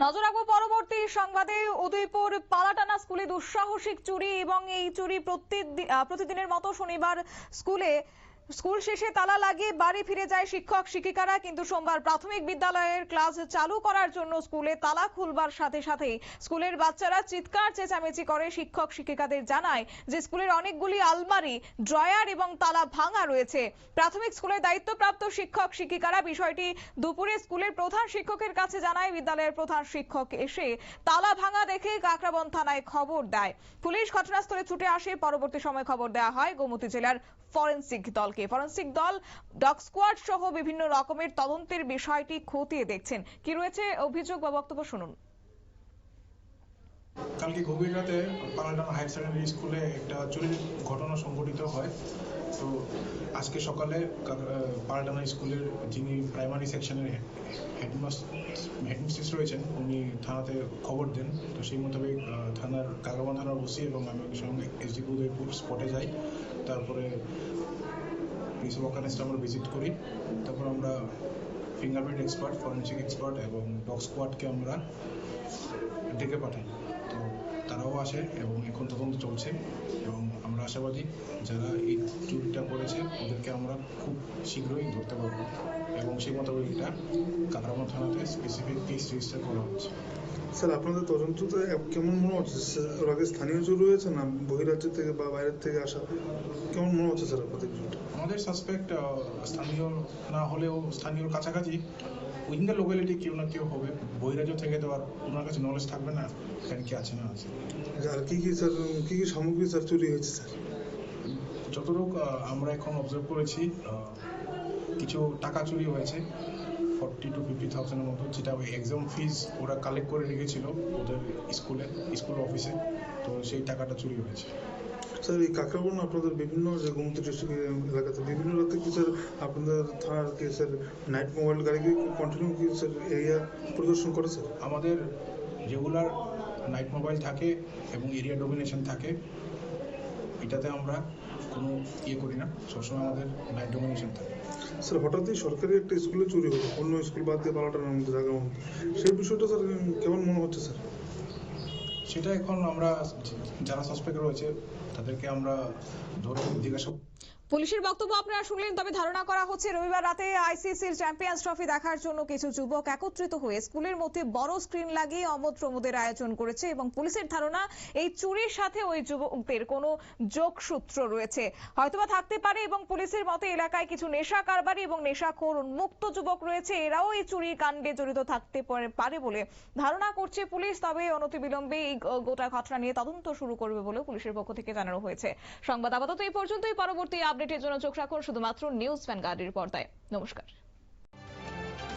নজর রাখবো পরবর্তী সংবাদে। উদয়পুর পালাটানা স্কুলে দুঃসাহসিক চুরি এবং এই চুরি প্রতিদিনের মতো শনিবার স্কুল শেষে তালা লাগিয়ে বাড়ি ফিরে যায় শিক্ষক শিক্ষিকারা, কিন্তু সোমবার প্রাথমিক বিদ্যালয়ের ক্লাস চালু করার জন্য স্কুলে তালা খুলবার সাথে সাথেই স্কুলের বাচ্চারা চিৎকার চেঁচামেচি করে। শিক্ষক শিক্ষিকাদের জানায় যে স্কুলের অনেকগুলি আলমারি, ড্রয়ার এবং তালা ভাঙা রয়েছে। প্রাথমিক স্কুলের দায়িত্বপ্রাপ্ত শিক্ষক শিক্ষিকারা বিষয়টি দুপুরে স্কুলের প্রধান শিক্ষকের কাছে জানায়। বিদ্যালয়ের প্রধান শিক্ষক এসে তালা ভাঙা দেখে কাকরাবন থানায় খবর দেয়। পুলিশ ঘটনাস্থলে ছুটে আসে। পরবর্তী সময় খবর দেওয়া হয় গোমতী জেলার ফরেন্সিক দলকে। ফরেন্সিক দল ডগ স্কোয়াড সহ বিভিন্ন রকমের তদন্তের বিষয়টি খতিয়ে দেখছেন। কি রয়েছে অভিযোগ বা বক্তব্য শুনুন। কালকে গভীর রাতে পালাটানা হায়ার সেকেন্ডারি স্কুলে একটা চুরির ঘটনা সংঘটিত হয়। তো আজকে সকালে পালাটানা স্কুলের যিনি প্রাইমারি সেকশনের হেডমিস্ট্রেস রয়েছেন উনি থানাতে খবর দেন। তো সেই মোতাবেক কাকরাবন থানার ওসি এবং আমি সঙ্গে এসডিপি উদয়পুর স্পটে যাই। তারপরে প্রিন্সিপাল ওখানে আমরা ভিজিট করি। তারপর আমরা ফিঙ্গারপ্রিন্ট এক্সপার্ট, ফরেন্সিক এক্সপার্ট এবং ডগ স্কোয়াডকে আমরা ডেকে পাঠাই। তো তারাও আসে এবং এখন তদন্ত চলছে এবং আমরা আশাবাদী যারা এই চুরিটা করেছে ওদেরকে আমরা খুব শীঘ্রই ধরতে পারবো এবং সেই মোতাবেক এটা কাকরাবন থানাতে স্পেসিফিক কেস রেজিস্টার করা হচ্ছে। স্যার, আপনাদের তদন্ততে কেমন মনে হচ্ছে? ওর আগে স্থানীয় চুরি হয়েছে না বহিরাজ্য থেকে বা বাইরের থেকে আসা? কেমন মনে হচ্ছে স্যার আপনাদের? আমাদের সাসপেক্ট স্থানীয় না হলেও স্থানীয় কাছাকাছি উইদিন দ্য লোকালিটি কেউ না কেউ হবে। বহিরাজ্য থেকে তো আর ওনার কাছে নলেজ থাকবে না এখানে কি আছে না আছে। আর কি কি স্যার, কি কি সামগ্রী স্যার চুরি হয়েছে স্যার? যতটুকু আমরা এখন অবজার্ভ করেছি কিছু টাকা চুরি হয়েছে 40 to 50,000 মতো, যেটা ওই এক্সাম ফিজ ওরা কালেক্ট করে রেখেছিল ওদের স্কুল অফিসে। তো সেই টাকাটা চুরি হয়েছে। স্যার, এই কাকরাবন আপনাদের বিভিন্ন যে গোমতী ডিস্ট্রিক্ট এলাকাতে বিভিন্ন রাতে কি স্যার আপনাদের থানার কি স্যার নাইট মোবাইল গাড়ি কি কন্টিনিউ কি স্যার এরিয়া পরিদর্শন করে স্যার? আমাদের রেগুলার নাইট মোবাইল থাকে এবং এরিয়া ডোমিনেশন থাকে। এটাতে আমরা কোনো করি না, সবসময় আমাদের নাইট ডোমিনেশন থাকে। স্যার, হঠাৎই সরকারি একটা স্কুলে চুরি হলো অন্য স্কুল বাদ দিয়ে পালাটানার মধ্যে জায়গার মধ্যে, সেই বিষয়টা স্যার কেমন মনে হচ্ছে স্যার? সেটা এখন আমরা যারা সাসপেক্ট রয়েছে তাদেরকে আমরা ধরে জিজ্ঞাসা। পুলিশের বক্তব্য আপনারা শুনলেন। তবে ধারণা করা হচ্ছে রবিবার রাতে আইসিসির চ্যাম্পিয়ন্স ট্রফি দেখার জন্য কিছু যুবক একত্রিত হয়ে স্কুলের মধ্যে বড় স্ক্রিন লাগিয়ে অমত প্রমোদের আয়োজন করেছে এবং পুলিশের ধারণা এই চুরির সাথে ওই যুবকদের কোনো যোগসূত্র রয়েছে, হয়তোবা থাকতে পারে। এবং পুলিশের মতে এলাকায় কিছু নেশা কারবারি এবং নেশাখোর উন্মুক্ত যুবক রয়েছে, এরাও এই চুরির কাণ্ডে জড়িত থাকতে পারে বলে ধারণা করছে পুলিশ। তবে অনতিবিলম্বে এই গোটা ঘটনা নিয়ে তদন্ত শুরু করবে বলে পুলিশের পক্ষ থেকে জানানো হয়েছে। সংবাদ আপাতত এই পর্যন্তই। পরবর্তী আপডেটের জন্য চোখ রাখুন শুধুমাত্র নিউজ ভ্যানগার্ডের পর্দায়। নমস্কার।